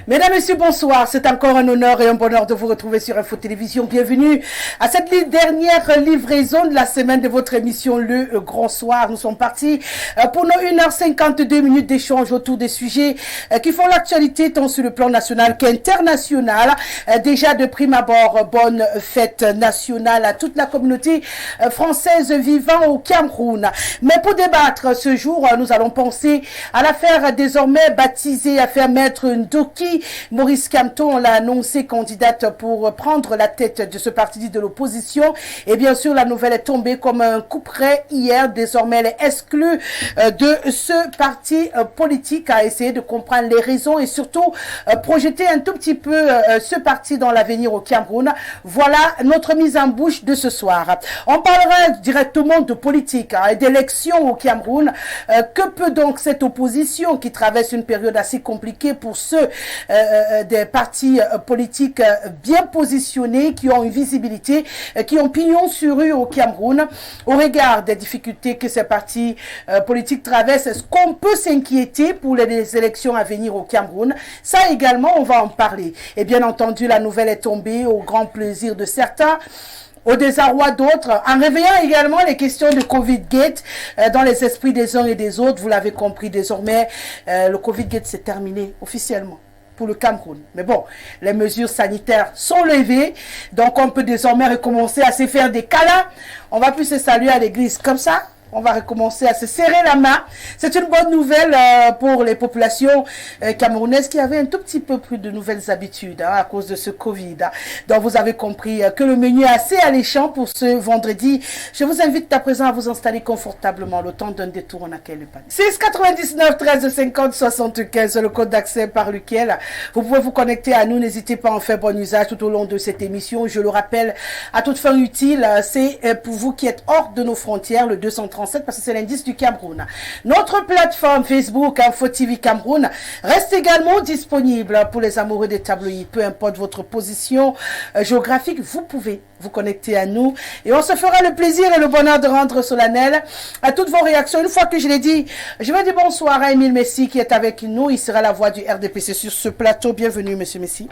Mesdames, Messieurs, bonsoir. C'est encore un honneur et un bonheur de vous retrouver sur Info Télévision. Bienvenue à cette dernière livraison de la semaine de votre émission Le Grand Soir. Nous sommes partis pour nos 1h52 d'échange autour des sujets qui font l'actualité tant sur le plan national qu'international. Déjà de prime abord, bonne fête nationale à toute la communauté française vivant au Cameroun. Mais pour débattre ce jour, nous allons penser à l'affaire désormais baptisée affaire Maître Ndoki. Maurice Kamto, on l'a annoncé candidate pour prendre la tête de ce parti de l'opposition. Et bien sûr, la nouvelle est tombée comme un coup près hier. Désormais, elle est exclue de ce parti politique, à essayer de comprendre les raisons et surtout projeter un tout petit peu ce parti dans l'avenir au Cameroun. Voilà notre mise en bouche de ce soir. On parlera directement de politique et d'élections au Cameroun. Que peut donc cette opposition qui traverse une période assez compliquée pour ceux des partis politiques bien positionnés, qui ont une visibilité, qui ont pignon sur rue au Cameroun, au regard des difficultés que ces partis politiques traversent? Est-ce qu'on peut s'inquiéter pour les élections à venir au Cameroun? Ça également, on va en parler. Et bien entendu, la nouvelle est tombée au grand plaisir de certains, au désarroi d'autres, en réveillant également les questions de Covid-Gate dans les esprits des uns et des autres. Vous l'avez compris désormais, le Covid-Gate s'est terminé officiellement pour le Cameroun. Mais bon, les mesures sanitaires sont levées, donc on peut désormais recommencer à se faire des câlins. On va plus se saluer à l'église comme ça. On va recommencer à se serrer la main. C'est une bonne nouvelle pour les populations camerounaises qui avaient un tout petit peu plus de nouvelles habitudes à cause de ce Covid. Donc vous avez compris que le menu est assez alléchant pour ce vendredi. Je vous invite à présent à vous installer confortablement le temps d'un détour en accueil le panier. 6 99 13 50 75, le code d'accès par lequel vous pouvez vous connecter à nous. N'hésitez pas à en faire bon usage tout au long de cette émission. Je le rappelle, à toute fin utile, c'est pour vous qui êtes hors de nos frontières, le 237, parce que c'est l'indice du Cameroun. Notre plateforme Facebook Info TV Cameroun reste également disponible pour les amoureux des tabloïds. Peu importe votre position géographique, vous pouvez vous connecter à nous et on se fera le plaisir et le bonheur de rendre solennel à toutes vos réactions. Une fois que je l'ai dit, je vais dire bonsoir à Émile Messi qui est avec nous. Il sera la voix du RDPC sur ce plateau. Bienvenue, monsieur Messi.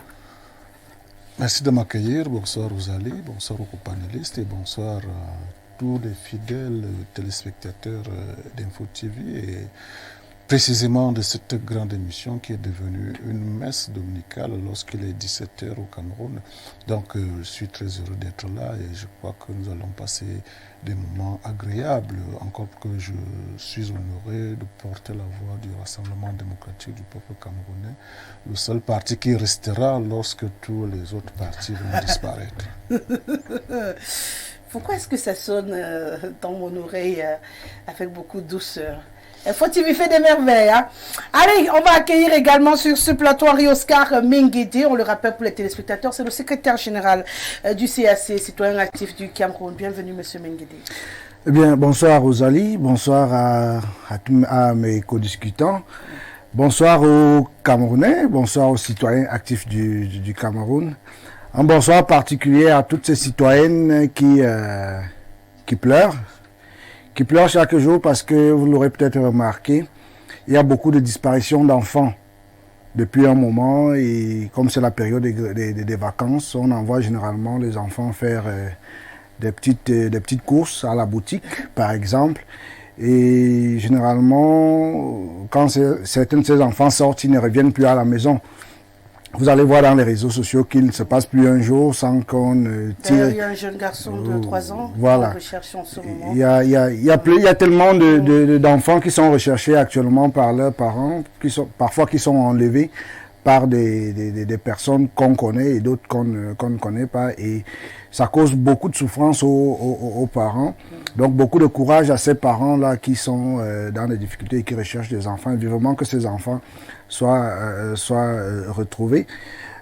Merci de m'accueillir. Bonsoir Rosalie, bonsoir aux panélistes et bonsoir à tous les fidèles téléspectateurs d'Info TV et précisément de cette grande émission qui est devenue une messe dominicale lorsqu'il est 17h au Cameroun. Donc je suis très heureux d'être là et je crois que nous allons passer des moments agréables, encore que je suis honoré de porter la voix du Rassemblement démocratique du peuple camerounais, le seul parti qui restera lorsque tous les autres partis vont disparaître. Pourquoi est-ce que ça sonne dans mon oreille avec beaucoup de douceur? Faut TV fait des merveilles. Hein? Allez, on va accueillir également sur ce plateau Henri Oscar Menguédé. On le rappelle pour les téléspectateurs, c'est le secrétaire général du CAC, Citoyen Actif du Cameroun. Bienvenue, monsieur Menguédé. Eh bien, bonsoir Rosalie, bonsoir à mes co-discutants. Bonsoir aux Camerounais, bonsoir aux citoyens actifs du Cameroun. Un bonsoir particulier à toutes ces citoyennes qui pleurent chaque jour parce que vous l'aurez peut-être remarqué, il y a beaucoup de disparitions d'enfants depuis un moment et comme c'est la période des vacances, on envoie généralement les enfants faire des petites courses à la boutique, par exemple. Et généralement, quand certains de ces enfants sortent, ils ne reviennent plus à la maison. Vous allez voir dans les réseaux sociaux qu'il ne se passe plus un jour sans qu'on tire. Il y a un jeune garçon de 3 ans voilà. qu'on recherche en ce moment. Il y a tellement d'enfants qui sont recherchés actuellement par leurs parents, parfois qui sont enlevés par des personnes qu'on connaît et d'autres qu'on ne connaît pas. Et ça cause beaucoup de souffrance aux parents. Donc beaucoup de courage à ces parents-là qui sont dans des difficultés et qui recherchent des enfants. Vivement que ces enfants soient retrouvés.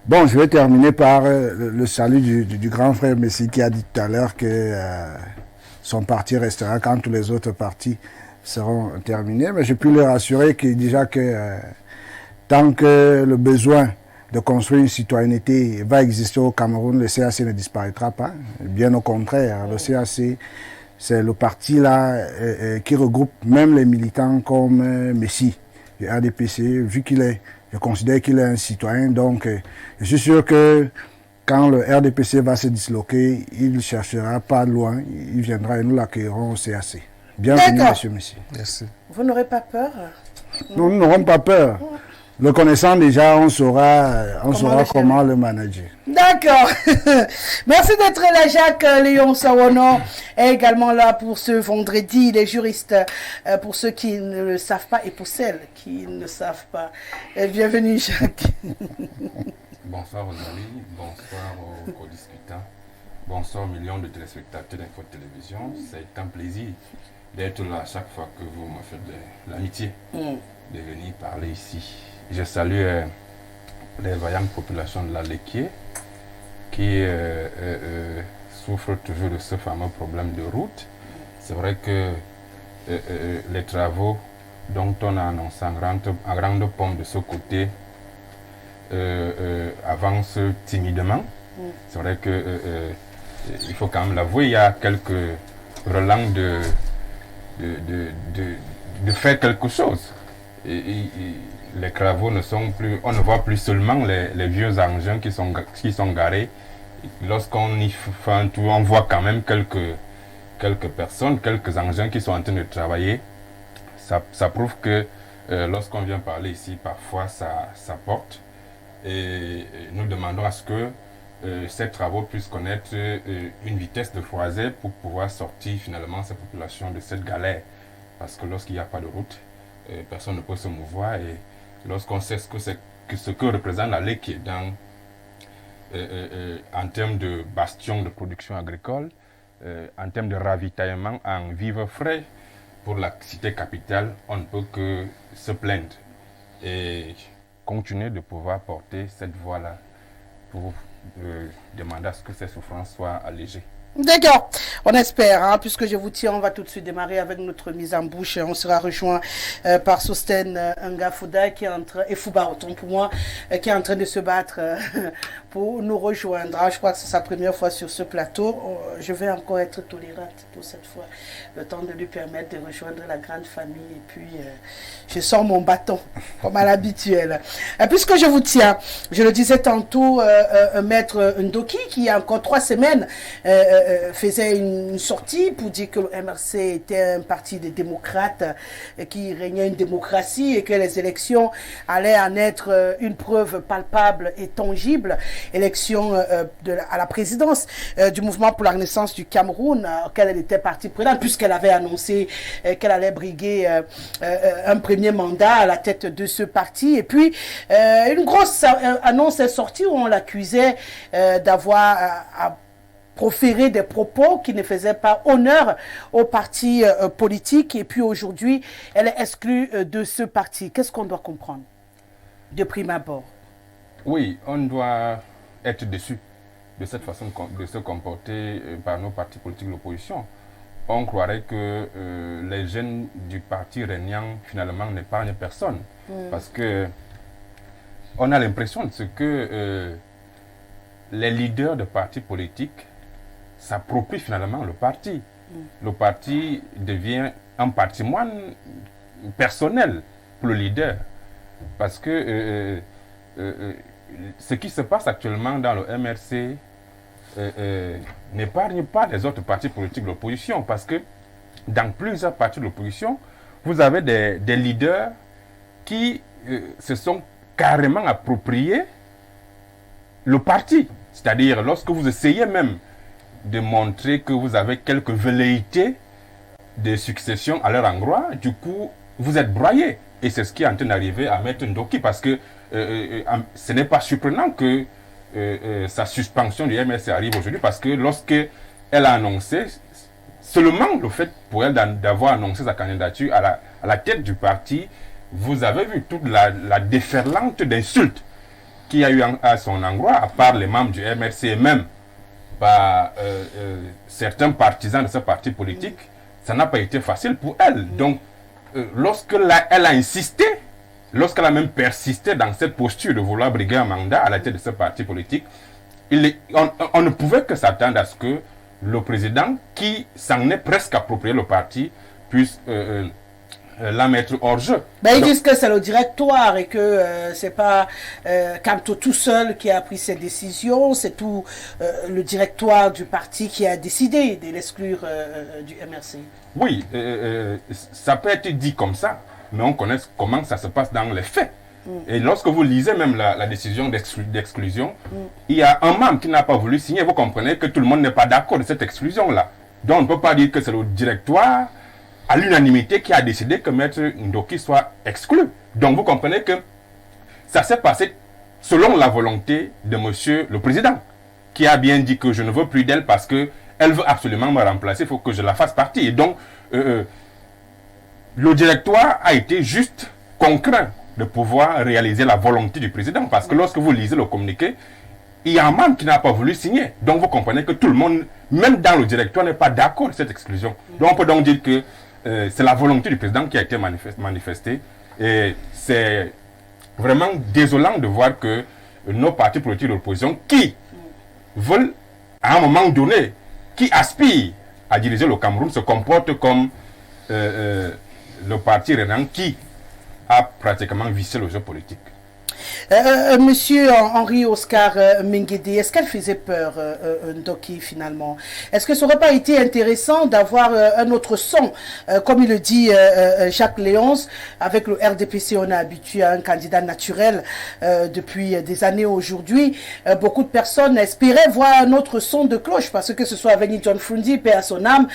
Bon, je vais terminer par le salut du grand frère Messi qui a dit tout à l'heure que son parti restera quand tous les autres partis seront terminés. Mais j'ai pu le rassurer que déjà que tant que le besoin de construire une citoyenneté va exister au Cameroun, le CAC ne disparaîtra pas. Bien au contraire, le CAC, c'est le parti là qui regroupe même les militants comme Messi, le RDPC, vu je considère qu'il est un citoyen. Donc, je suis sûr que quand le RDPC va se disloquer, il ne cherchera pas loin, il viendra et nous l'accueillerons au CAC. Bienvenue, monsieur Messi. Merci. Vous n'aurez pas peur? Nous n'aurons pas peur. Le connaissant déjà, on saura comment le manager. D'accord. Merci d'être là, Jacques Léon Sawono est également là pour ce vendredi. Les juristes, pour ceux qui ne le savent pas et pour celles qui ne savent pas. Bienvenue, Jacques. Bonsoir Rosalie, bonsoir aux co-discutants, bonsoir aux millions de téléspectateurs d'Info Télévision. C'est un plaisir d'être là chaque fois que vous me faites de l'amitié de venir parler ici. Je salue les vaillantes populations de la Léquier qui souffrent toujours de ce fameux problème de route. C'est vrai que les travaux dont on a annoncé en grande pompe de ce côté avancent timidement. C'est vrai que il faut quand même l'avouer, il y a quelques relents de faire quelque chose. Les travaux ne sont plus, on ne voit plus seulement les vieux engins qui sont garés. Lorsqu'on y fait un tour, on voit quand même quelques personnes, quelques engins qui sont en train de travailler. Ça prouve que lorsqu'on vient parler ici, parfois ça porte. Et nous demandons à ce que ces travaux puissent connaître une vitesse de croisée pour pouvoir sortir finalement ces populations de cette galère. Parce que lorsqu'il n'y a pas de route, personne ne peut se mouvoir. Et lorsqu'on sait ce que représente la Léquier en termes de bastion de production agricole, en termes de ravitaillement en vivres frais pour la cité capitale, on ne peut que se plaindre et continuer de pouvoir porter cette voix-là pour demander à ce que ces souffrances soient allégées. D'accord, on espère, hein, puisque je vous tiens, on va tout de suite démarrer avec notre mise en bouche. On sera rejoint par Sosten Ngafouda qui est en train, et Fouba autant pour moi, qui est en train de se battre pour nous rejoindre. Je crois que c'est sa première fois sur ce plateau. Je vais encore être tolérante pour cette fois, le temps de lui permettre de rejoindre la grande famille. Et puis, je sors mon bâton, comme à l'habituel. Puisque je vous tiens, je le disais tantôt, Maître Ndoki, qui il y a encore 3 semaines, faisait une sortie pour dire que le MRC était un parti des démocrates, qui régnait une démocratie et que les élections allaient en être une preuve palpable et tangible. Élection à la présidence du mouvement pour la renaissance du Cameroun, auquel elle était partie prenante, puisqu'elle avait annoncé qu'elle allait briguer un premier mandat à la tête de ce parti. Et puis, une grosse annonce est sortie où on l'accusait d'avoir proférer des propos qui ne faisaient pas honneur au parti politique. Et puis aujourd'hui, elle est exclue de ce parti. Qu'est-ce qu'on doit comprendre de prime abord? Oui, on doit être déçu de cette façon de se comporter par nos partis politiques de l'opposition. On croirait que les jeunes du parti régnant finalement n'épargnent personne. Parce que on a l'impression de ce que les leaders de partis politiques s'approprie finalement le parti. Le parti devient un patrimoine personnel pour le leader. Parce que ce qui se passe actuellement dans le MRC n'épargne pas les autres partis politiques de l'opposition, parce que dans plusieurs partis de l'opposition, vous avez des leaders qui se sont carrément appropriés le parti. C'est-à-dire, lorsque vous essayez même de montrer que vous avez quelques velléités de succession à leur endroit, du coup, vous êtes broyé. Et c'est ce qui est en train d'arriver à Maître Ndoki, parce que ce n'est pas surprenant que sa suspension du MRC arrive aujourd'hui, parce que lorsque elle a annoncé, seulement le fait pour elle d'avoir annoncé sa candidature à la tête du parti, vous avez vu toute la déferlante d'insultes qu'il y a eu à son endroit, à part les membres du MRC et même par certains partisans de ce parti politique. Ça n'a pas été facile pour elle. Donc, lorsqu'elle a insisté, lorsqu'elle a même persisté dans cette posture de vouloir briguer un mandat à la tête de ce parti politique, on ne pouvait que s'attendre à ce que le président, qui s'en est presque approprié le parti, puisse la mettre hors jeu. Ben, ils disent que c'est le directoire et que c'est pas Kamto tout seul qui a pris cette décision, c'est tout le directoire du parti qui a décidé de l'exclure du MRC. Oui, ça peut être dit comme ça, mais on connaît comment ça se passe dans les faits. Et lorsque vous lisez même la décision d'exclusion, il y a un membre qui n'a pas voulu signer. Vous comprenez que tout le monde n'est pas d'accord de cette exclusion-là. Donc on ne peut pas dire que c'est le directoire à l'unanimité qui a décidé que Maître Ndoki soit exclu. Donc vous comprenez que ça s'est passé selon la volonté de monsieur le président, qui a bien dit que je ne veux plus d'elle parce qu'elle veut absolument me remplacer, il faut que je la fasse partie. Et donc, le directoire a été juste contraint de pouvoir réaliser la volonté du président, parce que lorsque vous lisez le communiqué, il y a un membre qui n'a pas voulu signer. Donc vous comprenez que tout le monde, même dans le directoire, n'est pas d'accord avec cette exclusion. Donc on peut donc dire que c'est la volonté du président qui a été manifestée. Et c'est vraiment désolant de voir que nos partis politiques de l'opposition qui veulent, à un moment donné, qui aspirent à diriger le Cameroun, se comportent comme le parti Renan qui a pratiquement vissé le jeu politique. Monsieur Henri Oscar Menguede, est-ce qu'elle faisait peur, Ndoki, finalement? Est-ce que ça n'aurait pas été intéressant d'avoir un autre son? Comme il le dit Jacques Léonce, avec le RDPC, on est habitué à un candidat naturel depuis des années aujourd'hui. Beaucoup de personnes espéraient voir un autre son de cloche, parce que ce soit avec John Frundi, paix à son âme,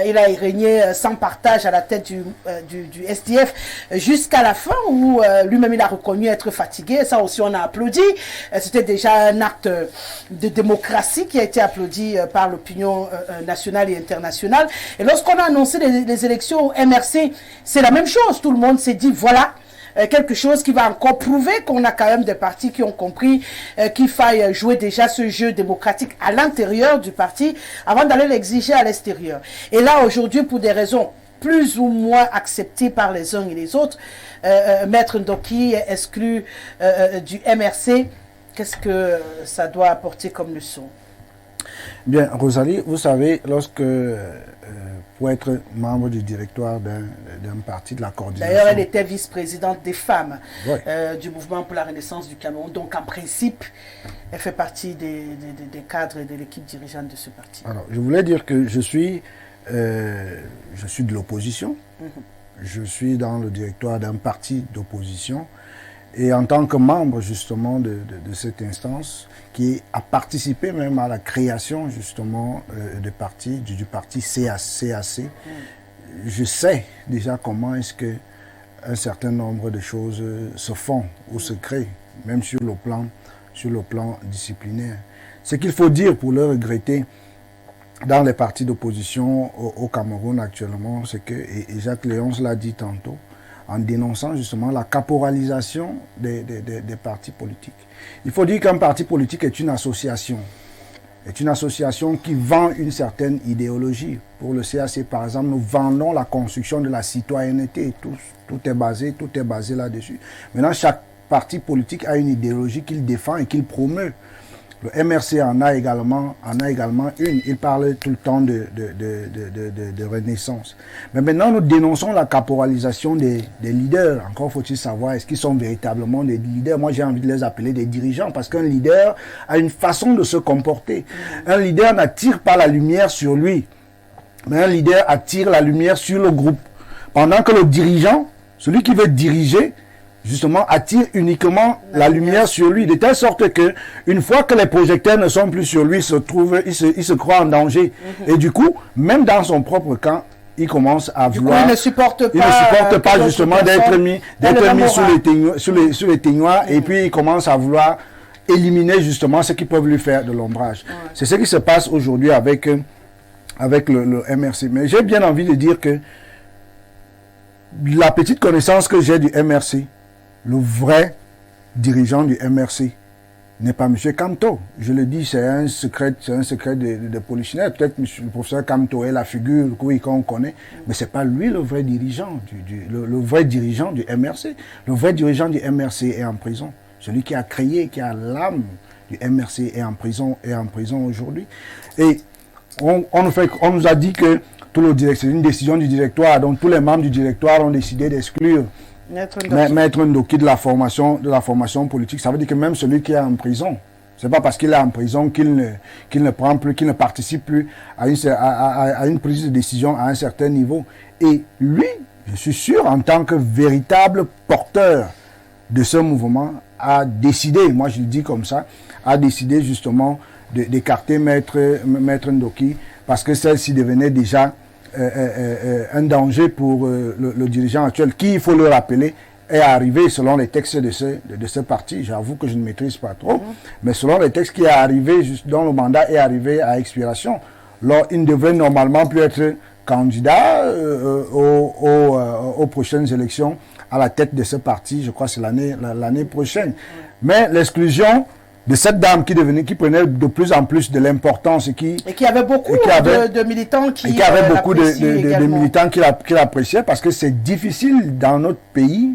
il a régné sans partage à la tête du SDF jusqu'à la fin, où lui-même il a reconnu être fatigué. Ça aussi, on a applaudi. C'était déjà un acte de démocratie qui a été applaudi par l'opinion nationale et internationale. Et lorsqu'on a annoncé les élections au MRC, c'est la même chose. Tout le monde s'est dit, voilà, quelque chose qui va encore prouver qu'on a quand même des partis qui ont compris qu'il faille jouer déjà ce jeu démocratique à l'intérieur du parti avant d'aller l'exiger à l'extérieur. Et là, aujourd'hui, pour des raisons plus ou moins acceptées par les uns et les autres, Maître Ndoki est exclu du MRC. Qu'est-ce que ça doit apporter comme leçon? Bien, Rosalie, vous savez, lorsque pour être membre du directoire d'un parti de la coordination... D'ailleurs, elle était vice-présidente des femmes Oui. du mouvement pour la renaissance du Cameroun. Donc, en principe, elle fait partie des cadres et de l'équipe dirigeante de ce parti. Alors, je voulais dire que je suis de l'opposition. Je suis dans le directoire d'un parti d'opposition. Et en tant que membre, justement, de cette instance, qui a participé même à la création, justement, du parti CAC, je sais déjà comment est-ce que un certain nombre de choses se font ou se créent, même sur le plan disciplinaire. Ce qu'il faut dire pour le regretter, dans les partis d'opposition au Cameroun actuellement, c'est que, et Jacques Léonce l'a dit tantôt, en dénonçant justement la caporalisation des partis politiques. Il faut dire qu'un parti politique est une association qui vend une certaine idéologie. Pour le CAC, par exemple, nous vendons la construction de la citoyenneté. Tout est basé là-dessus. Maintenant, chaque parti politique a une idéologie qu'il défend et qu'il promeut. Le MRC en a également une. Il parle tout le temps de renaissance. Mais maintenant, nous dénonçons la caporalisation des leaders. Encore faut-il savoir, est-ce qu'ils sont véritablement des leaders? Moi, j'ai envie de les appeler des dirigeants, parce qu'un leader a une façon de se comporter. Un leader n'attire pas la lumière sur lui, mais un leader attire la lumière sur le groupe. Pendant que le dirigeant, celui qui veut diriger, justement, attire uniquement la lumière sur lui, de telle sorte que, une fois que les projecteurs ne sont plus sur lui, il se croit en danger. Et du coup, même dans son propre camp, il commence à vouloir... il ne supporte pas justement d'être mis sous les teignoirs, et puis il commence à vouloir éliminer justement ce qui peuvent lui faire de l'ombrage. Ouais. C'est ce qui se passe aujourd'hui avec le MRC. Mais j'ai bien envie de dire que la petite connaissance que j'ai du MRC, le vrai dirigeant du MRC n'est pas M. Kamto. Je le dis, c'est un secret de polichinelle. Peut-être que le professeur Kamto est la figure qu'on connaît, mais c'est pas lui le vrai dirigeant le vrai dirigeant du MRC. Le vrai dirigeant du MRC est en prison. Celui qui a créé, qui a l'âme du MRC est en prison aujourd'hui. Et on nous a dit que c'est une décision du directoire, donc tous les membres du directoire ont décidé d'exclure Maître Ndoki de la formation politique. Ça veut dire que même celui qui est en prison, c'est pas parce qu'il est en prison qu'il ne prend plus, qu'il ne participe plus à une prise de décision à un certain niveau. Et lui, je suis sûr, en tant que véritable porteur de ce mouvement, a décidé, moi je le dis comme ça, a décidé justement d'écarter Maître Ndoki, parce que celle-ci devenait déjà un danger pour le dirigeant actuel, qui, il faut le rappeler, est arrivé selon les textes de ce parti. J'avoue que je ne maîtrise pas trop, mais selon les textes qui est arrivé, dont le mandat est arrivé à expiration, il ne devrait normalement plus être candidat aux prochaines élections à la tête de ce parti. Je crois que c'est l'année prochaine. Mais l'exclusion de cette dame qui prenait de plus en plus de l'importance et qui avait beaucoup de militants qui avait beaucoup de militants qui l'appréciaient, parce que c'est difficile dans notre pays,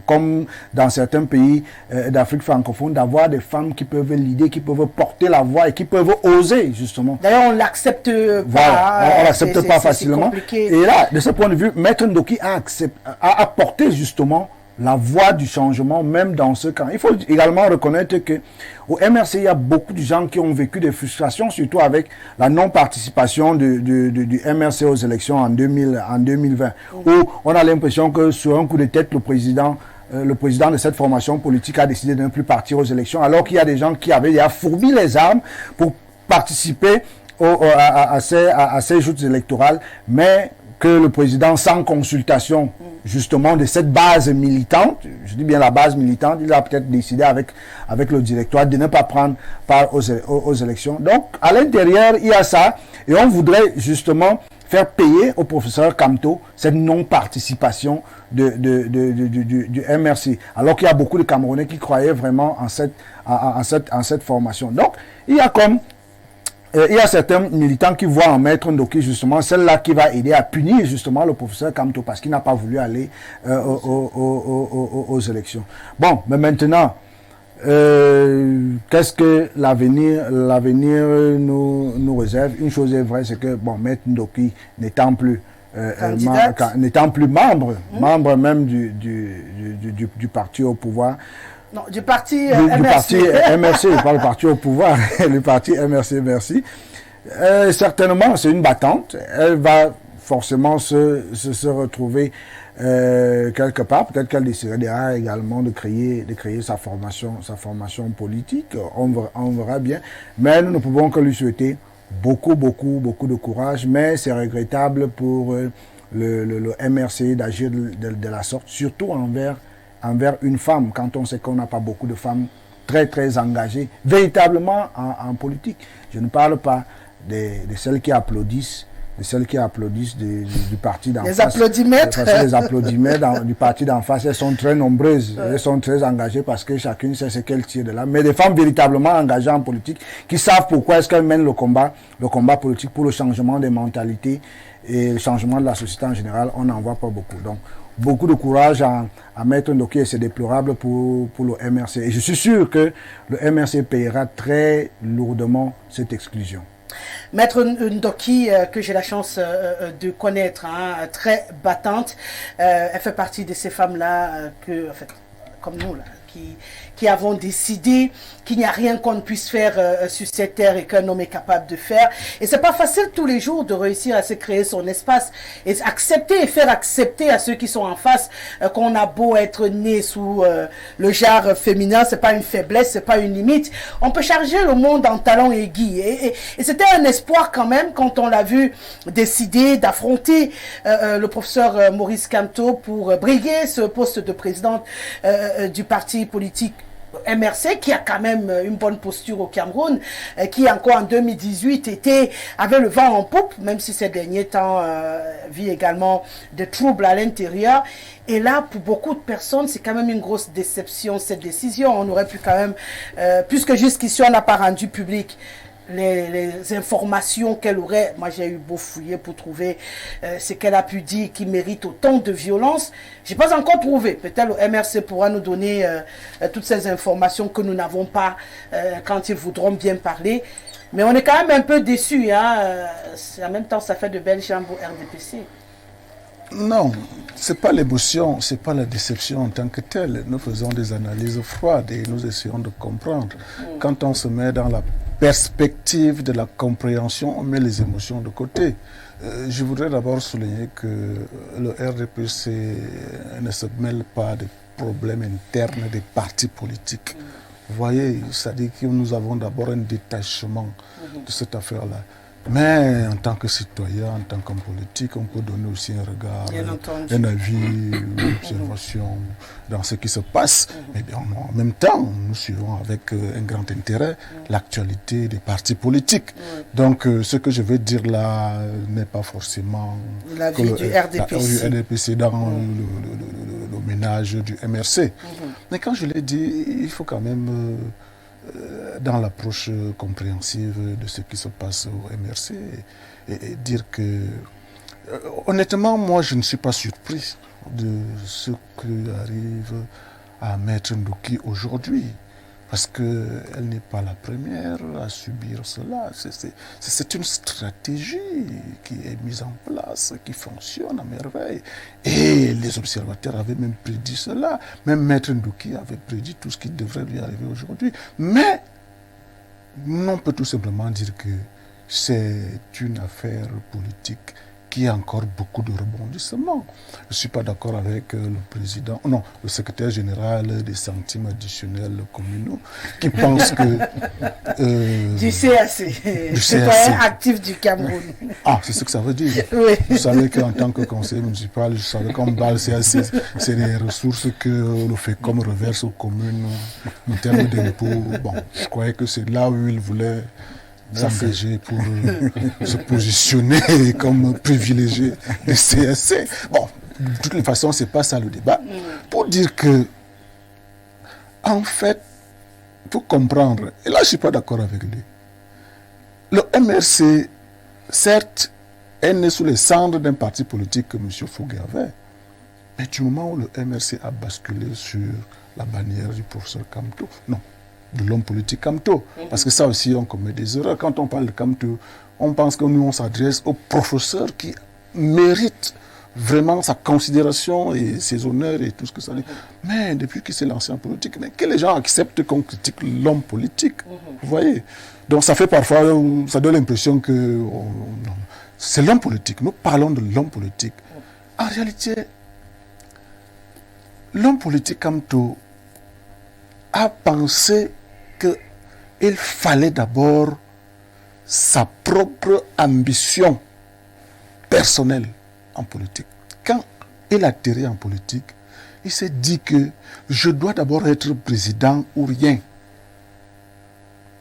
comme dans certains pays d'Afrique francophone, d'avoir des femmes qui peuvent l'idée, qui peuvent porter la voix et qui peuvent oser, justement. D'ailleurs, on ne l'accepte pas. Voilà, on ne l'accepte pas facilement. Et là, de ce point de vue, Maître Ndoki a apporté justement la voie du changement, même dans ce camp. Il faut également reconnaître que au MRC, il y a beaucoup de gens qui ont vécu des frustrations, surtout avec la non-participation du MRC aux élections en 2020, où on a l'impression que sur un coup de tête, le président de cette formation politique a décidé de ne plus partir aux élections, alors qu'il y a des gens qui avaient fourbi les armes pour participer à ces joutes électorales, mais que le président, sans consultation justement de cette base militante, je dis bien la base militante, il a peut-être décidé avec le directoire de ne pas prendre part aux élections. Donc, à l'intérieur, il y a ça, et on voudrait justement faire payer au professeur Kamto cette non-participation du MRC, alors qu'il y a beaucoup de Camerounais qui croyaient vraiment en cette formation. Donc, il y a certains militants qui voient en Maître Ndoki justement celle-là qui va aider à punir justement le professeur Kamto parce qu'il n'a pas voulu aller aux élections. Bon, mais maintenant, qu'est-ce que l'avenir nous réserve? Une chose est vraie, c'est que Maître Ndoki n'étant plus membre même du parti au pouvoir. Non, du parti MRC. Du parti MRC, pas le parti au pouvoir, le parti MRC, merci. Certainement, c'est une battante. Elle va forcément se retrouver quelque part. Peut-être qu'elle décidera également de créer sa formation politique. On verra bien. Mais nous ne pouvons que lui souhaiter beaucoup de courage. Mais c'est regrettable pour le MRC d'agir de la sorte, surtout envers une femme, quand on sait qu'on n'a pas beaucoup de femmes très engagées, véritablement en politique. Je ne parle pas de celles qui applaudissent, du parti d'en face. Les applaudimètres. Les applaudimètres du parti d'en face, elles sont très nombreuses, elles sont très engagées parce que chacune sait ce qu'elle tire de là. Mais des femmes véritablement engagées en politique, qui savent pourquoi est-ce qu'elles mènent le combat politique pour le changement des mentalités et le changement de la société en général, on n'en voit pas beaucoup. Donc, beaucoup de courage à mettre Ndoki et c'est déplorable pour le MRC. Et je suis sûr que le MRC payera très lourdement cette exclusion. Maître Ndoki, que j'ai la chance de connaître, hein, très battante, elle fait partie de ces femmes-là que, en fait, comme nous, là, qui avons décidé qu'il n'y a rien qu'on ne puisse faire sur cette terre et qu'un homme est capable de faire. Et c'est pas facile tous les jours de réussir à se créer son espace et accepter et faire accepter à ceux qui sont en face qu'on a beau être né sous le genre féminin, c'est pas une faiblesse, c'est pas une limite. On peut charger le monde en talons aiguilles. Et c'était un espoir quand même quand on l'a vu décider d'affronter le professeur Maurice Kamto pour briguer ce poste de présidente du parti politique MRC, qui a quand même une bonne posture au Cameroun, qui encore en 2018 avait le vent en poupe, même si ces derniers temps vit également des troubles à l'intérieur. Et là, pour beaucoup de personnes, c'est quand même une grosse déception, cette décision. On aurait pu quand même, puisque jusqu'ici on n'a pas rendu public les informations qu'elle aurait, moi j'ai eu beau fouiller pour trouver ce qu'elle a pu dire qui mérite autant de violence. J'ai pas encore trouvé. Peut-être le MRC pourra nous donner toutes ces informations que nous n'avons pas quand ils voudront bien parler. Mais on est quand même un peu déçus. Hein. En même temps, ça fait de belles jambes au RDPC. Non, c'est pas l'émotion, c'est pas la déception en tant que telle. Nous faisons des analyses froides et nous essayons de comprendre. Quand on se met dans la perspective de la compréhension, on met les émotions de côté. Je voudrais d'abord souligner que le RDPC ne se mêle pas des problèmes internes des partis politiques. Vous voyez, c'est-à-dire que nous avons d'abord un détachement de cette affaire-là. Mais en tant que citoyen, en tant qu'homme politique, on peut donner aussi un regard, un avis, une observation dans ce qui se passe. Mais bien, en même temps, nous suivons avec un grand intérêt l'actualité des partis politiques. Donc, ce que je veux dire là n'est pas forcément l'avis du RDPC. RDPC dans le ménage du MRC. Mais quand je l'ai dit, il faut quand même... dans l'approche compréhensive de ce qui se passe au MRC et dire que honnêtement moi je ne suis pas surpris de ce qui arrive à Maître Ndoki aujourd'hui parce qu'elle n'est pas la première à subir cela. C'est une stratégie qui est mise en place, qui fonctionne à merveille. Et les observateurs avaient même prédit cela. Même Maître Ndoki avait prédit tout ce qui devrait lui arriver aujourd'hui. Mais on peut tout simplement dire que c'est une affaire politique qui a encore beaucoup de rebondissements. Je ne suis pas d'accord avec le président, non, le secrétaire général des centimes additionnels communaux, qui pense que... du CAC, du citoyen actif du Cameroun. Ah, c'est ce que ça veut dire. Oui. Vous savez qu'en tant que conseiller municipal, je savais qu'on parle CAC, c'est des ressources que le FECOM reverse aux communes en termes d'impôts. Bon, je croyais que c'est là où il voulait... s'engager pour se positionner comme privilégié des CSC. Bon, de toutes les façons, ce n'est pas ça le débat. Pour dire que, en fait, pour comprendre, et là je ne suis pas d'accord avec lui, le MRC, certes, est né sous les cendres d'un parti politique que M. Fougué avait, mais du moment où le MRC a basculé sur la bannière du professeur Kamto, non, de l'homme politique Kamto. Parce que ça aussi, on commet des erreurs. Quand on parle de Kamto, on pense que nous, on s'adresse au professeur qui mérite vraiment sa considération et ses honneurs et tout ce que ça dit. Mais depuis qu'il s'est lancé en politique, mais que les gens acceptent qu'on critique l'homme politique. Vous voyez? Donc ça fait parfois, ça donne l'impression que c'est l'homme politique. Nous parlons de l'homme politique. En réalité, l'homme politique Kamto a pensé qu'il fallait d'abord sa propre ambition personnelle en politique. Quand il a atterri en politique, il s'est dit que je dois d'abord être président ou rien.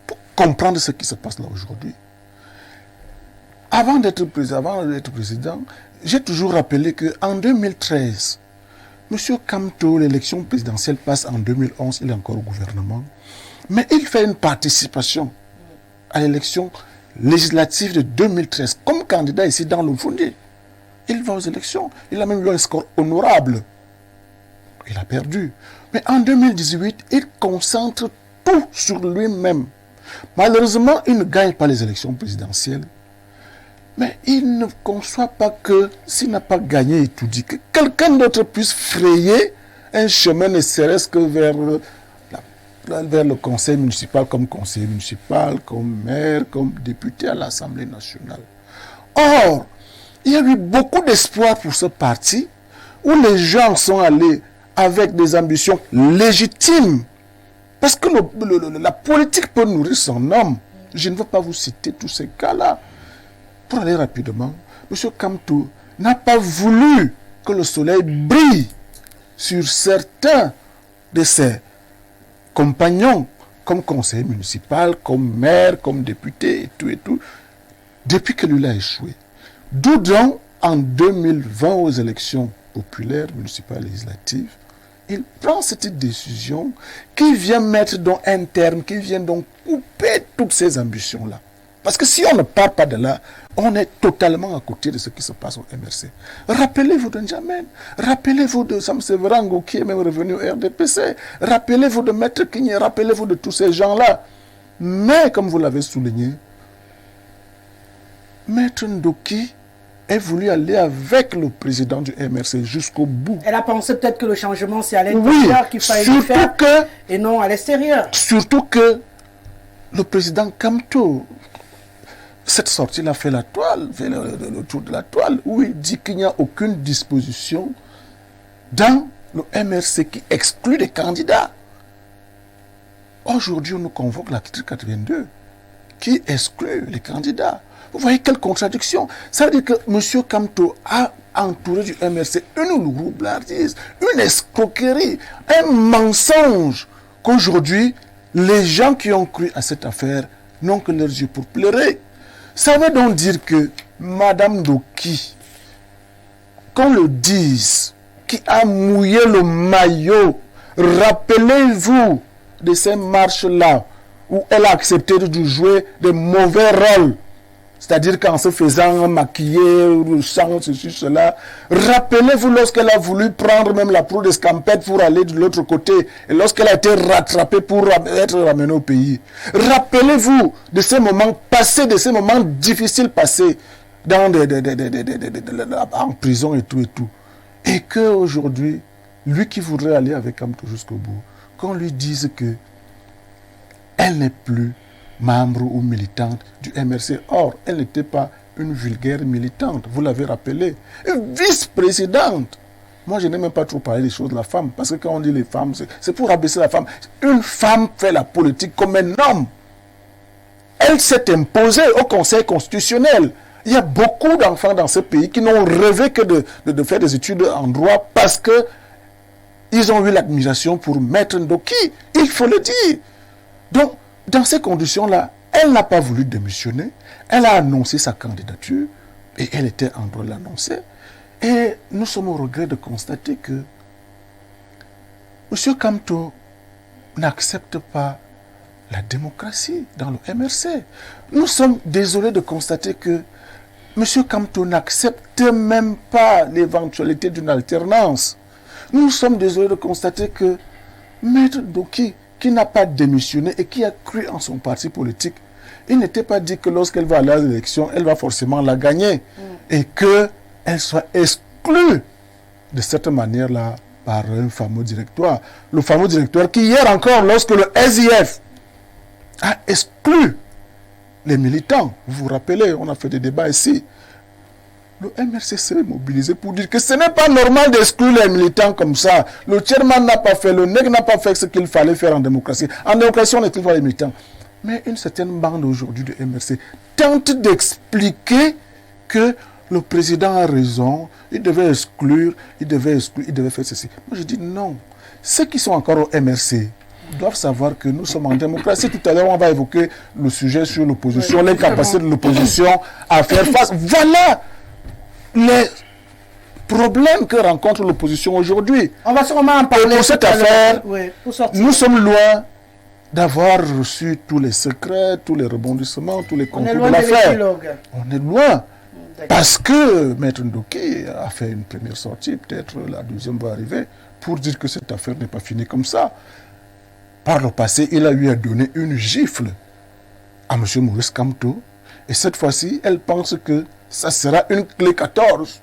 Pour comprendre ce qui se passe là aujourd'hui. Avant d'être président, j'ai toujours rappelé qu'en 2013, M. Kamto, l'élection présidentielle passe en 2011, il est encore au gouvernement, mais il fait une participation à l'élection législative de 2013 comme candidat ici dans le Fundi. il va aux élections. Il a même eu un score honorable. Il a perdu. Mais en 2018, il concentre tout sur lui-même. Malheureusement, il ne gagne pas les élections présidentielles. Mais il ne conçoit pas que s'il n'a pas gagné et tout dit, que quelqu'un d'autre puisse frayer un chemin ne serait-ce que vers le conseil municipal, comme conseiller municipal, comme maire, comme député à l'Assemblée nationale. Or, il y a eu beaucoup d'espoir pour ce parti où les gens sont allés avec des ambitions légitimes. Parce que la politique peut nourrir son homme. Je ne veux pas vous citer tous ces cas-là. Pour aller rapidement, M. Kamto n'a pas voulu que le soleil brille sur certains de ses compagnons, comme conseiller municipal, comme maire, comme député, et tout, depuis que lui a échoué. D'où donc, en 2020, aux élections populaires, municipales et législatives, il prend cette décision qui vient mettre dans un terme, qui vient donc couper toutes ces ambitions-là. Parce que si on ne part pas de là, on est totalement à côté de ce qui se passe au MRC. Rappelez-vous de N'Djamène, rappelez-vous de Sam Severango qui est même revenu au RDPC, rappelez-vous de Maître Kigné, rappelez-vous de tous ces gens-là. Mais, comme vous l'avez souligné, Maître Ndoki a voulu aller avec le président du MRC jusqu'au bout. Elle a pensé peut-être que le changement, c'est à l'intérieur qu'il fallait le faire et non à l'extérieur. Surtout que le président Kamto, cette sortie-là fait la toile, fait le tour de la toile, où il dit qu'il n'y a aucune disposition dans le MRC qui exclut les candidats. Aujourd'hui, on nous convoque l'article 82 qui exclut les candidats. Vous voyez quelle contradiction. Ça veut dire que M. Kamto a entouré du MRC une roublardise, une escroquerie, un mensonge qu'aujourd'hui, les gens qui ont cru à cette affaire n'ont que leurs yeux pour pleurer. Ça veut donc dire que Madame Ndoki, qu'on le dise, qui a mouillé le maillot, rappelez-vous de ces marches-là où elle a accepté de jouer de mauvais rôles. C'est-à-dire qu'en se faisant maquiller, le sang, ceci, cela. Rappelez-vous lorsqu'elle a voulu prendre même la proue d'escampette pour aller de l'autre côté, et lorsqu'elle a été rattrapée pour être ramenée au pays. Rappelez-vous de ces moments passés, de ces moments difficiles passés dans en prison et tout. Et qu'aujourd'hui, lui qui voudrait aller avec Kamto jusqu'au bout, qu'on lui dise que elle n'est plus membre ou militante du MRC. Or, elle n'était pas une vulgaire militante, vous l'avez rappelé. Une vice-présidente. Moi, je n'ai même pas trop parlé des choses de la femme, parce que quand on dit les femmes, c'est pour abaisser la femme. Une femme fait la politique comme un homme. Elle s'est imposée au Conseil constitutionnel. Il y a beaucoup d'enfants dans ce pays qui n'ont rêvé que de faire des études en droit parce que ils ont eu l'admiration pour Maître Ndoki. Il faut le dire. Donc, dans ces conditions-là, elle n'a pas voulu démissionner. Elle a annoncé sa candidature et elle était en droit de l'annoncer. Et nous sommes au regret de constater que M. Kamto n'accepte pas la démocratie dans le MRC. Nous sommes désolés de constater que M. Kamto n'accepte même pas l'éventualité d'une alternance. Nous sommes désolés de constater que Maître Ndoki, qui n'a pas démissionné et qui a cru en son parti politique, il n'était pas dit que lorsqu'elle va aller à l'élection, elle va forcément la gagner et qu'elle soit exclue de cette manière-là par un fameux directoire. Le fameux directoire qui hier encore, lorsque le SIF a exclu les militants, vous vous rappelez, on a fait des débats ici, le MRC s'est mobilisé pour dire que ce n'est pas normal d'exclure les militants comme ça. Le chairman n'a pas fait, le NEC n'a pas fait ce qu'il fallait faire en démocratie. En démocratie, on exclut pas les militants. Mais une certaine bande aujourd'hui de MRC tente d'expliquer que le président a raison, il devait exclure, il devait faire ceci. Moi je dis non. Ceux qui sont encore au MRC doivent savoir que nous sommes en démocratie. Tout à l'heure, on va évoquer le sujet sur l'opposition, les capacités de l'opposition à faire face. Voilà les problèmes que rencontre l'opposition aujourd'hui. On va sûrement en parler. Et pour cette affaire, nous sommes loin d'avoir reçu tous les secrets, tous les rebondissements, tous les contours de l'affaire. On est loin. Parce que Maître Ndoki a fait une première sortie, peut-être la deuxième va arriver, pour dire que cette affaire n'est pas finie comme ça. Par le passé, il a eu à donner une gifle à M. Maurice Kamto. Et cette fois-ci, elle pense que ça sera une clé 14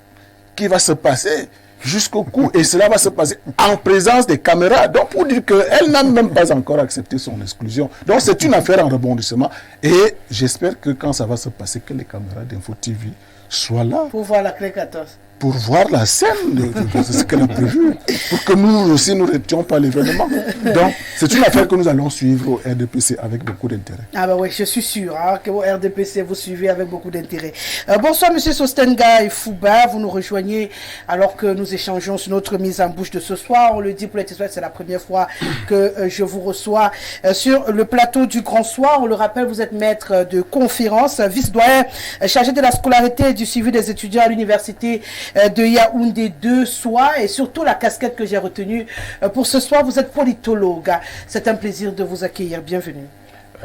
qui va se passer jusqu'au cou. Et cela va se passer en présence des caméras. Donc, pour dire qu'elle n'a même pas encore accepté son exclusion. Donc, c'est une affaire en rebondissement. Et j'espère que quand ça va se passer, que les caméras d'Info TV soient là. Pour voir la clé 14. Pour voir la scène de ce qu'elle a prévu. Pour que nous aussi, nous n'étions pas l'événement. Donc, c'est une affaire que nous allons suivre au RDPC avec beaucoup d'intérêt. Ah ben oui, je suis sûr que au RDPC, vous suivez avec beaucoup d'intérêt. Bonsoir, M. Sostenga et Fouba. Vous nous rejoignez alors que nous échangeons sur notre mise en bouche de ce soir. On le dit pour les témoins, c'est la première fois que je vous reçois sur le plateau du Grand Soir. On le rappelle, vous êtes maître de conférence, vice-doyen chargé de la scolarité et du suivi des étudiants à l'université de Yaoundé 2 soir, et surtout la casquette que j'ai retenue pour ce soir, vous êtes politologue. C'est un plaisir de vous accueillir. Bienvenue.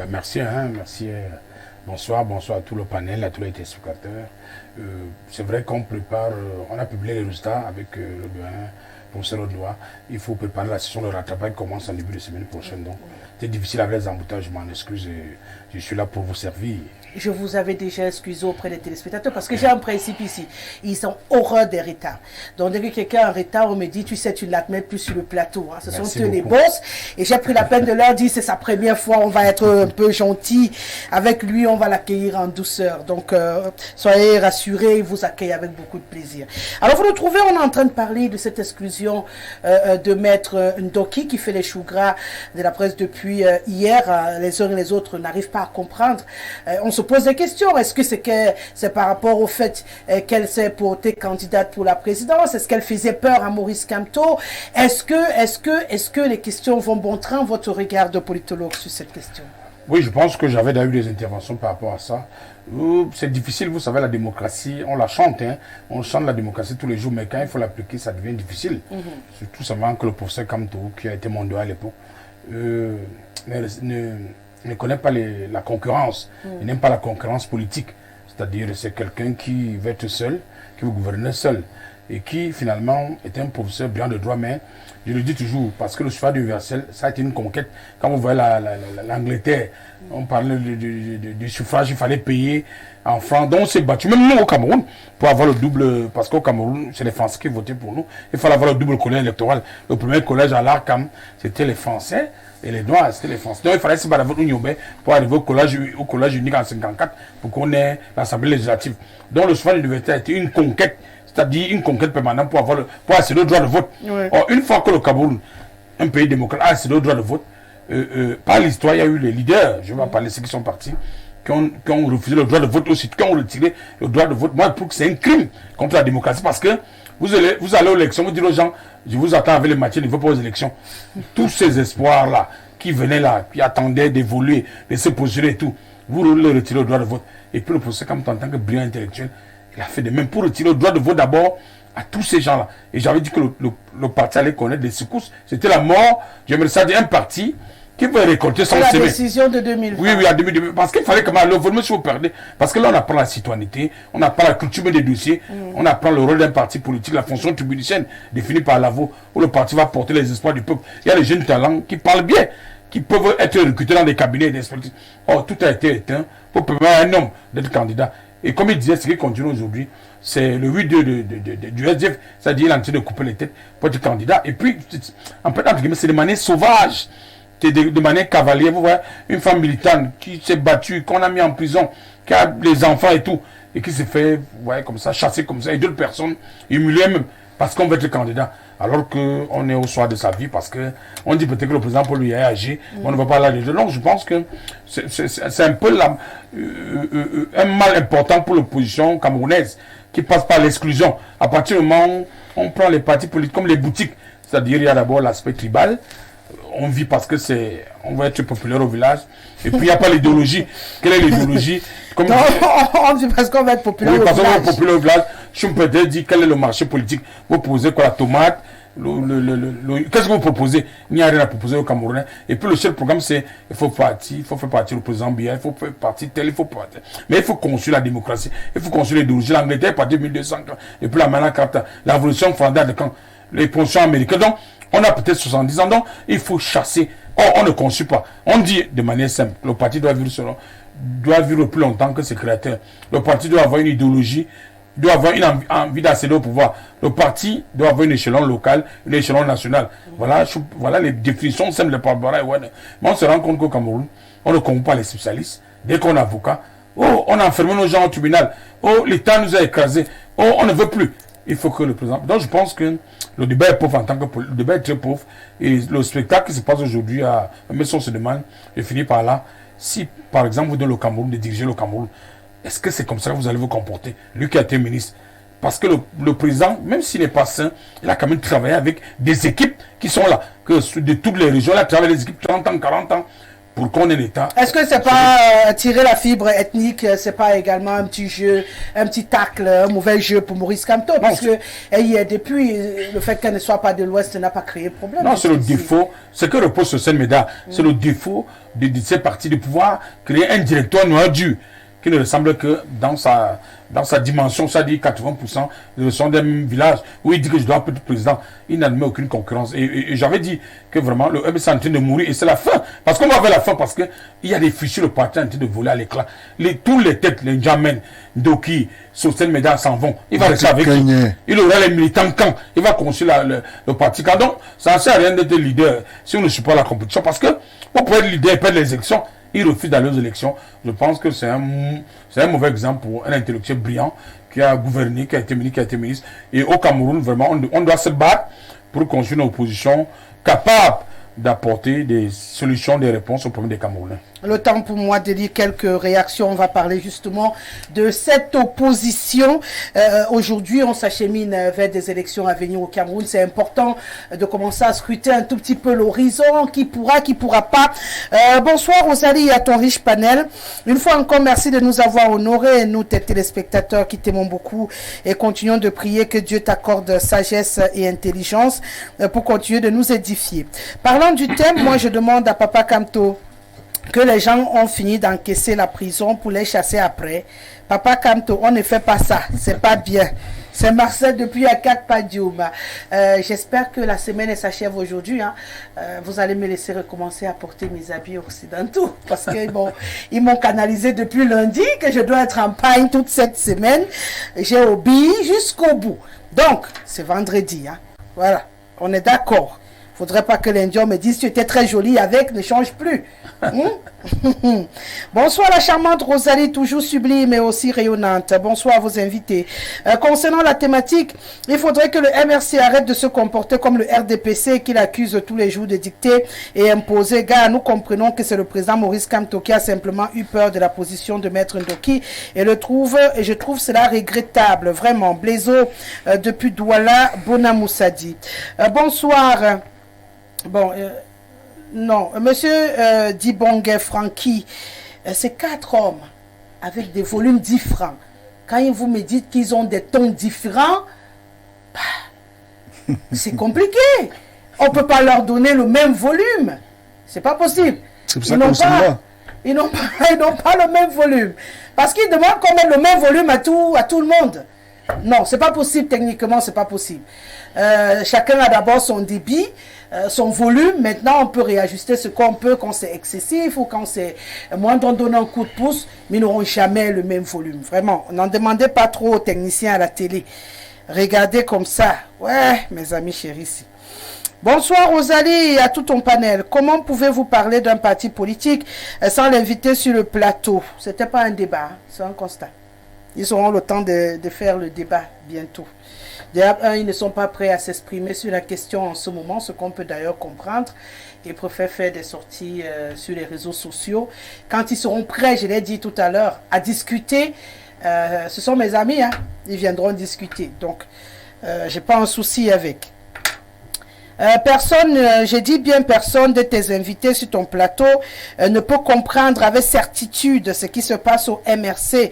Merci, merci. Bonsoir à tout le panel, à tous les téléspectateurs. C'est vrai qu'on prépare, on a publié les résultats avec le doyen, professeur Odoa. Il faut préparer la session de rattrapage qui commence en début de semaine prochaine. Donc, c'est difficile avec les emboutages, je m'en excuse. Je suis là pour vous servir. Je vous avais déjà excusé auprès des téléspectateurs parce que j'ai un principe ici. Ils ont horreur des retards. Donc, dès que quelqu'un est en retard, on me dit, tu sais, tu ne l'admets plus sur le plateau. Hein. Ce sont eux les boss. Et j'ai pris la peine de leur dire, c'est sa première fois, on va être un peu gentil avec lui, on va l'accueillir en douceur. Donc, soyez rassurés, il vous accueille avec beaucoup de plaisir. Alors, vous nous trouvez, on est en train de parler de cette exclusion de Maître Ndoki qui fait les choux gras de la presse depuis hier. Les uns et les autres n'arrivent pas à comprendre. On se pose des questions. Est-ce que c'est par rapport au fait qu'elle s'est portée candidate pour la présidence? Est-ce qu'elle faisait peur à Maurice Kamto? Est-ce que les questions vont bon train? Votre regard de politologue sur cette question? Oui, je pense que j'avais d'ailleurs des interventions par rapport à ça. C'est difficile, vous savez, la démocratie, on la chante, hein. On chante la démocratie tous les jours, mais quand il faut l'appliquer, ça devient difficile. Surtout simplement que le professeur Kamto, qui a été mon doigt à l'époque, ne connaît pas la concurrence. Il n'aime pas la concurrence politique. C'est-à-dire, c'est quelqu'un qui veut être seul, qui veut gouverner seul. Et qui, finalement, est un professeur brillant de droit. Mais je le dis toujours, parce que le suffrage universel, ça a été une conquête. Quand vous voyez l'Angleterre, on parlait du suffrage, il fallait payer en francs. Donc, on s'est battu, même nous au Cameroun, pour avoir le double. Parce qu'au Cameroun, c'est les Français qui votaient pour nous. Il fallait avoir le double collège électoral. Le premier collège à l'Arkham, c'était les Français. Et les Noirs, c'était les Français. Donc il fallait se battre avec l'Union pour arriver au collège unique en 1954 pour qu'on ait l'Assemblée législative. Donc le suffrage universel a été une conquête, c'est-à-dire une conquête permanente pour accéder au droit de vote. Ouais. Or, une fois que le Cameroun, un pays démocrate, a accédé au droit de vote, par l'histoire, il y a eu les leaders, je vais parler de ceux qui sont partis, qui ont refusé le droit de vote aussi, qui ont retiré le droit de vote. Moi, je trouve que c'est un crime contre la démocratie parce que vous allez aux élections, vous dites aux gens, je vous attends avec les matières, il ne faut pas aux élections. Tous ces espoirs-là, qui venaient là, qui attendaient d'évoluer, de se positionner et tout, vous leur retirez le droit de vote. Et puis le professeur, comme en tant que brillant intellectuel, il a fait de même pour retirer le droit de vote d'abord à tous ces gens-là. Et j'avais dit que le parti allait connaître des secousses. C'était la mort, j'aimerais ça dire, un parti qui peut récolter son CV. La décision de 2020. Oui, à 2020. Parce qu'il fallait quand même le volume si vous perdez. Parce que là, on apprend la citoyenneté, on apprend la culture des dossiers, on apprend le rôle d'un parti politique, la fonction tribunicienne définie par l'AVO, où le parti va porter les espoirs du peuple. Il y a des jeunes talents qui parlent bien, qui peuvent être recrutés dans des cabinets d'expertise. Or, tout a été éteint pour permettre à un homme d'être candidat. Et comme il disait, ce qui continue aujourd'hui, c'est le 8-2 du SDF, c'est-à-dire il est en train de couper les têtes pour être candidat. Et puis, en fait, c'est de manière sauvage. De manière cavalière, vous voyez, une femme militante qui s'est battue, qu'on a mis en prison, qui a les enfants et tout, et qui s'est fait, vous voyez, comme ça, chasser comme ça, et d'autres personnes humiliées même, parce qu'on veut être candidat, alors qu'on est au soir de sa vie, parce qu'on dit peut-être que le président pour lui a agi, on ne va pas l'aller de long. Je pense que c'est un peu un mal important pour l'opposition camerounaise, qui passe par l'exclusion. À partir du moment où on prend les partis politiques comme les boutiques, c'est-à-dire il y a d'abord l'aspect tribal, on vit parce que on va être populaire au village. Et puis il n'y a pas l'idéologie. Quelle est l'idéologie? On vit parce qu'on va être populaire au village. Parce qu'on va être populaire au village. Je me peux dire quel est le marché politique. Vous posez quoi, la tomate, qu'est-ce que vous proposez? Il n'y a rien à proposer aux Camerounais. Et puis le seul programme, c'est il faut faire partir le président Biya, il faut faire partir tel, il faut partir. Mais il faut construire la démocratie, il faut construire l'idéologie. L'Angleterre est partie 1200 ans. Et puis la Magna Carta, la révolution française, quand les positions américaines. Donc, on a peut-être 70 ans, donc il faut chasser. Or, on ne construit pas. On dit de manière simple, le parti doit vivre plus longtemps que ses créateurs. Le parti doit avoir une idéologie, doit avoir une envie d'accéder au pouvoir. Le parti doit avoir une échelon local, une échelon national. Voilà les définitions simples de Barbara. Mais on se rend compte qu'au Cameroun, on ne compte pas les spécialistes. Dès qu'on est avocat, on a enfermé nos gens au tribunal. L'État nous a écrasés. On ne veut plus. Il faut que le président... Donc je pense que le débat est pauvre en tant que... Le débat est très pauvre. Et le spectacle qui se passe aujourd'hui à... Mais si on se demande, je finis par là, si par exemple vous donnez le Cameroun, de diriger le Cameroun, est-ce que c'est comme ça que vous allez vous comporter? Lui qui a été ministre. Parce que le président, même s'il n'est pas sain, il a quand même travaillé avec des équipes qui sont là. Que de toutes les régions, il a travaillé avec des équipes 30 ans, 40 ans. Pour qu'on ait l'État. Est-ce que c'est pas tirer la fibre ethnique, c'est pas également un petit jeu, un petit tacle, un mauvais jeu pour Maurice Kamto? Parce que depuis le fait qu'elle ne soit pas de l'Ouest n'a pas créé de problème. Non, c'est le défaut. Ce que repose sur Senmeda, c'est le défaut de ces partis de pouvoir créer un directoire noir dur qui ne ressemble que dans sa dimension, ça dit 80% de son d'un village où il dit que je dois être président. Il n'admet aucune concurrence. Et j'avais dit que vraiment le MSC est en train de mourir et c'est la fin. Parce qu'on va vers la fin parce qu'il y a des fichiers, le parti en train de voler à l'éclat. Tous les têtes, les Njamen, Doki, Sosten Meda s'en vont. Il va rester avec eux. Il aura les militants quand il va construire le parti. Donc, ça ne sert à rien d'être leader si on ne suit pas la compétition. Parce que on peut être leader et perdre les élections. Il refuse d'aller aux élections. Je pense que c'est un mauvais exemple pour un intellectuel brillant qui a gouverné, qui a été ministre. Et au Cameroun, vraiment, on doit se battre pour construire une opposition capable d'apporter des solutions, des réponses aux problèmes des Camerounais. Le temps pour moi de lire quelques réactions. On va parler justement de cette opposition. Aujourd'hui, on s'achemine vers des élections à venir au Cameroun. C'est important de commencer à scruter un tout petit peu l'horizon. Qui pourra pas. Bonsoir Rosalie et à ton riche panel. Une fois encore, merci de nous avoir honorés, nous, tes téléspectateurs qui t'aimons beaucoup. Et continuons de prier que Dieu t'accorde sagesse et intelligence pour continuer de nous édifier. Parlant du thème, moi je demande à Papa Kamto que les gens ont fini d'encaisser la prison pour les chasser après. Papa Kamto, on ne fait pas ça. C'est pas bien. C'est Marcel depuis Akak Padiouma. J'espère que la semaine s'achève aujourd'hui. Hein. Vous allez me laisser recommencer à porter mes habits occidentaux. Parce que bon, ils m'ont canalisé depuis lundi que je dois être en pagne toute cette semaine. J'ai obéi jusqu'au bout. Donc, c'est vendredi. Hein. Voilà. On est d'accord. Faudrait pas que l'Indien me dise tu étais très jolie avec, ne change plus. Bonsoir la charmante Rosalie, toujours sublime et aussi rayonnante. Bonsoir à vos invités. Concernant la thématique, il faudrait que le MRC arrête de se comporter comme le RDPC qu'il accuse tous les jours de dicter et imposer. Gars, nous comprenons que c'est le président Maurice Kamto qui a simplement eu peur de la position de Maître Ndoki et je trouve cela regrettable. Vraiment. Blaiseau depuis Douala, Bonamoussadi. Bonsoir. Bon, non, monsieur Dibongue Francky, c'est 4 hommes avec des volumes différents. Quand vous me dites qu'ils ont des tons différents, bah, c'est compliqué. On ne peut pas leur donner le même volume. C'est pas possible. C'est pour ça qu'on s'en va. Ils n'ont pas le même volume. Parce qu'ils demandent qu'on mette le même volume à tout le monde. Non, c'est pas possible, techniquement, c'est pas possible. Chacun a d'abord son débit, son volume. Maintenant, on peut réajuster ce qu'on peut quand c'est excessif ou quand c'est moins. On donne un coup de pouce, mais ils n'auront jamais le même volume. Vraiment, n'en demandez pas trop aux techniciens à la télé. Regardez comme ça. Ouais, mes amis chéris. Bonsoir Rosalie et à tout ton panel. Comment pouvez-vous parler d'un parti politique sans l'inviter sur le plateau? C'était pas un débat, c'est un constat. Ils auront le temps de faire le débat bientôt. D'ailleurs, ils ne sont pas prêts à s'exprimer sur la question en ce moment, ce qu'on peut d'ailleurs comprendre. Ils préfèrent faire des sorties sur les réseaux sociaux. Quand ils seront prêts, je l'ai dit tout à l'heure, à discuter, ce sont mes amis, hein, ils viendront discuter. Donc, je n'ai pas un souci avec. Personne, j'ai dit bien personne de tes invités sur ton plateau ne peut comprendre avec certitude ce qui se passe au MRC.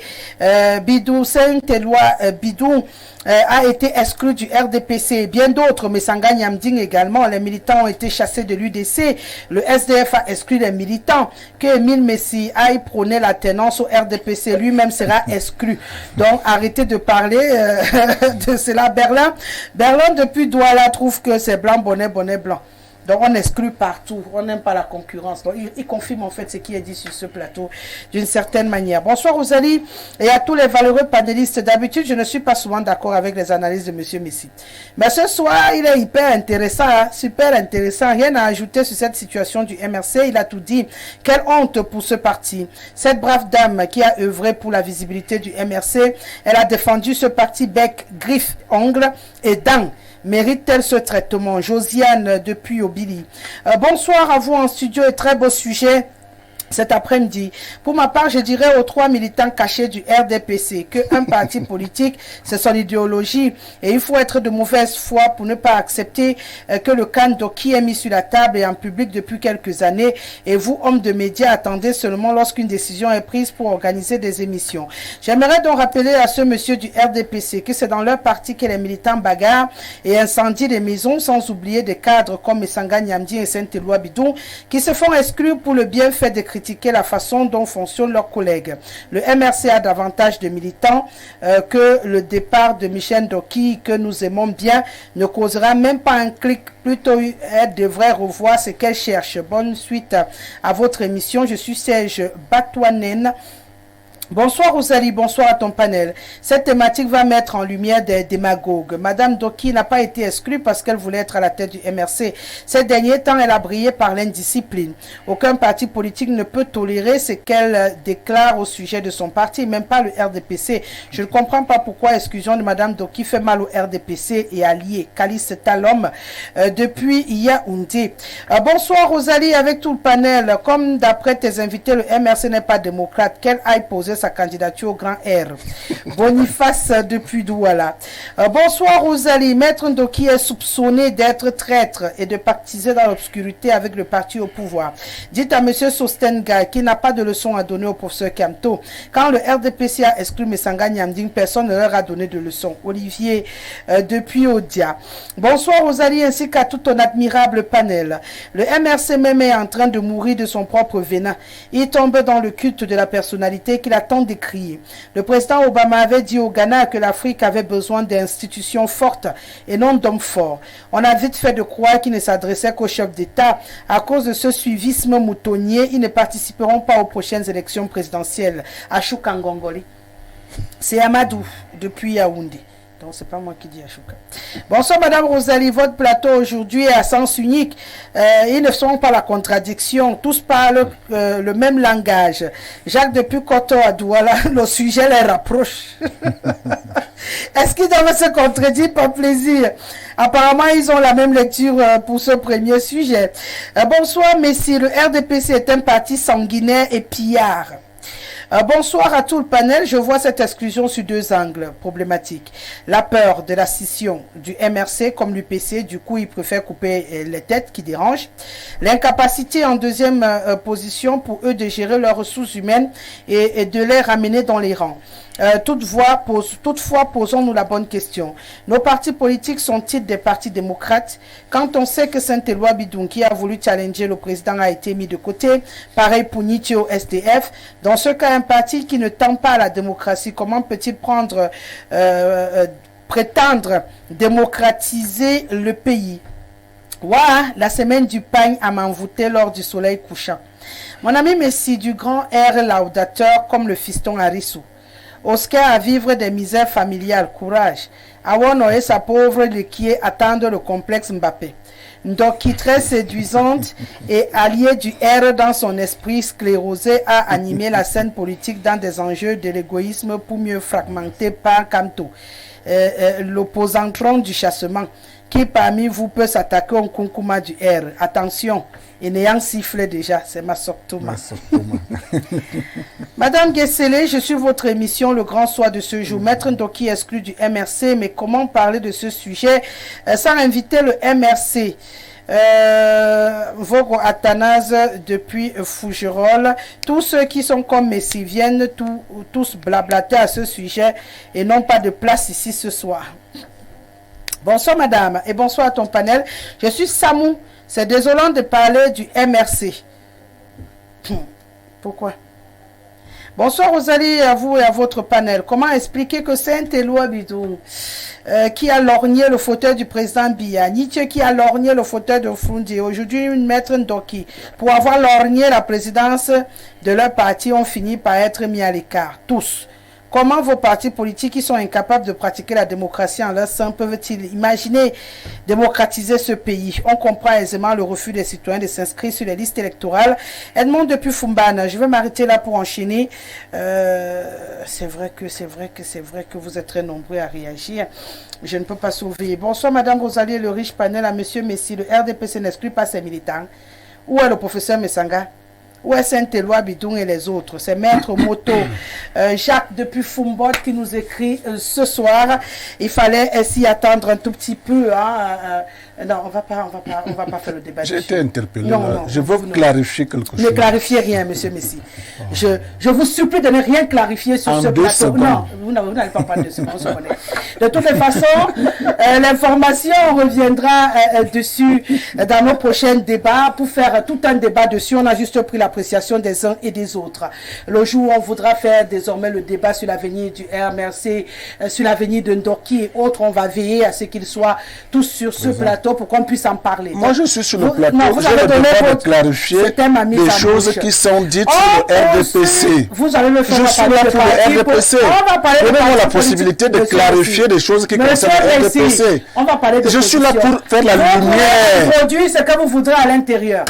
Bidou, Saint-Éloi, Bidou, a été exclu du RDPC et bien d'autres, mais Sanga Nyamding également. Les militants ont été chassés de l'UDC. Le SDF a exclu les militants. Que Emile Messi aille prôner la tenance au RDPC, lui-même sera exclu. Donc arrêtez de parler de cela. Berlin depuis Douala trouve que c'est blanc, bonnet blanc. Donc on exclut partout, on n'aime pas la concurrence. Donc il confirme en fait ce qui est dit sur ce plateau d'une certaine manière. Bonsoir Rosalie et à tous les valeureux panélistes. D'habitude, je ne suis pas souvent d'accord avec les analyses de Monsieur Messi. Mais ce soir, il est hyper intéressant, hein, super intéressant. Rien à ajouter sur cette situation du MRC. Il a tout dit. Quelle honte pour ce parti. Cette brave dame qui a œuvré pour la visibilité du MRC, elle a défendu ce parti bec, griffe, ongles et dents. Mérite-t-elle ce traitement? Josiane depuis Obili. Bonsoir à vous en studio et très beau sujet cet après-midi. Pour ma part, je dirais aux 3 militants cachés du RDPC qu'un parti politique, c'est son idéologie et il faut être de mauvaise foi pour ne pas accepter que le candidat qui est mis sur la table et en public depuis quelques années et vous, hommes de médias, attendez seulement lorsqu'une décision est prise pour organiser des émissions. J'aimerais donc rappeler à ce monsieur du RDPC que c'est dans leur parti que les militants bagarrent et incendient les maisons, sans oublier des cadres comme Essanga Nyamdi et Saint-Éloi Bidou qui se font exclure pour le bienfait des critiquer la façon dont fonctionnent leurs collègues. Le MRC a davantage de militants que le départ de Michel Doki, que nous aimons bien, ne causera même pas un clic. Plutôt, elle devrait revoir ce qu'elle cherche. Bonne suite à votre émission. Je suis Serge Batouanen. Bonsoir Rosalie, bonsoir à ton panel. Cette thématique va mettre en lumière des démagogues. Madame Doki n'a pas été exclue parce qu'elle voulait être à la tête du MRC. Ces derniers temps, elle a brillé par l'indiscipline. Aucun parti politique ne peut tolérer ce qu'elle déclare au sujet de son parti, même pas le RDPC. Je ne comprends pas pourquoi l'exclusion de Madame Doki fait mal au RDPC et allié. Calice Talom depuis Yaoundé. Bonsoir Rosalie, avec tout le panel. Comme d'après tes invités, le MRC n'est pas démocrate. Qu'elle aille poser sa candidature au grand R. Boniface depuis Douala. Bonsoir Rosalie. Maître Ndoki est soupçonné d'être traître et de pactiser dans l'obscurité avec le parti au pouvoir. Dites à Monsieur Sostenga qui n'a pas de leçon à donner au professeur Kamto. Quand le RDPC a exclu Messanga Nyamding, personne ne leur a donné de leçon. Olivier depuis Odia. Bonsoir Rosalie ainsi qu'à tout ton admirable panel. Le MRC même est en train de mourir de son propre venin. Il tombe dans le culte de la personnalité qu'il a tant décrié. Le président Obama avait dit au Ghana que l'Afrique avait besoin d'institutions fortes et non d'hommes forts. On a vite fait de croire qu'il ne s'adressait qu'aux chefs d'État. À cause de ce suivisme moutonnier, ils ne participeront pas aux prochaines élections présidentielles. À Choukangongoli. C'est Amadou depuis Yaoundé. Donc, c'est pas moi qui dis Achouka. Bonsoir, Madame Rosalie. Votre plateau aujourd'hui est à sens unique. Ils ne sont pas la contradiction. Tous parlent le même langage. Jacques depuis Koto à Douala, le sujet les rapproche. Est-ce qu'ils doivent se contredire par plaisir? Apparemment, ils ont la même lecture pour ce premier sujet. Bonsoir, messieurs. Le RDPC est un parti sanguinaire et pillard. Bonsoir à tout le panel. Je vois cette exclusion sur 2 angles problématiques. La peur de la scission du MRC comme l'UPC, du coup ils préfèrent couper les têtes qui dérangent. L'incapacité en deuxième position pour eux de gérer leurs ressources humaines et de les ramener dans les rangs. Toutefois, posons-nous la bonne question. Nos partis politiques sont-ils des partis démocrates? Quand on sait que Saint-Éloi Bidou qui a voulu challenger le président a été mis de côté, pareil pour Nietzsche au SDF, dans ce cas, un parti qui ne tend pas à la démocratie, comment peut-il prétendre démocratiser le pays? Ouah, la semaine du pain à m'envoûter lors du soleil couchant. Mon ami Messi du grand air laudateur comme le fiston Harissou. Oscar à vivre des misères familiales, courage. Awon et sa pauvre liquier attendre le complexe Mbappé. Ndoki très séduisante et alliée du R dans son esprit sclérosé a animé la scène politique dans des enjeux de l'égoïsme pour mieux fragmenter par Kamto. L'opposantron du chassement. Qui parmi vous peut s'attaquer au Kunkuma du R? Attention, et n'ayant sifflé déjà, c'est Massoktoma. Madame Guessele, je suis votre émission Le Grand Soir de ce jour. Maître Ndoki exclu du MRC, mais comment parler de ce sujet sans inviter le MRC? Vogo Athanase depuis Fougerolles. Tous ceux qui sont comme Messi viennent tous blablater à ce sujet et n'ont pas de place ici ce soir. Bonsoir madame et bonsoir à ton panel. Je suis Samou. C'est désolant de parler du MRC. Pourquoi? Bonsoir Rosalie, à vous et à votre panel. Comment expliquer que Saint-Éloi Bidou, qui a lorgné le fauteuil du président Biya, Nietzsche qui a lorgné le fauteuil de Fundi, aujourd'hui maître Ndoki, pour avoir lorgné la présidence de leur parti, ont fini par être mis à l'écart, tous. Comment vos partis politiques qui sont incapables de pratiquer la démocratie en leur sein peuvent-ils imaginer démocratiser ce pays? On comprend aisément le refus des citoyens de s'inscrire sur les listes électorales. Edmond depuis Fumbana, je vais m'arrêter là pour enchaîner. C'est vrai que vous êtes très nombreux à réagir. Je ne peux pas sauver. Bonsoir Madame Rosalie, le riche panel à Monsieur Messi. Le RDPC n'exclut pas ses militants. Où est le professeur Messanga? Où est Saint-Éloi Bidou et les autres? C'est Maître Moto, Jacques depuis Fumbot qui nous écrit ce soir. Il fallait s'y attendre un tout petit peu. Hein, non, on va pas faire le débat. J'ai été interpellé. Non, je veux clarifier quelque chose. Ne clarifiez rien, Monsieur Messi. Je vous supplie de ne rien clarifier sur ce plateau. Secondes. Non, vous n'allez pas prendre 2 secondes. De toutes les façons, l'information reviendra dessus dans nos prochains débats pour faire tout un débat dessus. On a juste pris l'appréciation des uns et des autres. Le jour où on voudra faire désormais le débat sur l'avenir du RMRC, sur l'avenir de Ndoki et autres, on va veiller à ce qu'ils soient tous sur ce plateau pour qu'on puisse en parler. Moi, je suis sur le plateau. Vous avez J'ai le donné devoir de clarifier les choses qui sont dites sur le RDPC. Vous allez le faire. Je suis là pour le RDPC. Donnez-moi la possibilité de clarifier des choses qui concernent le RDPC. On va parler de Je suis là pour faire la lumière. Le produit, c'est que vous voudrez à l'intérieur.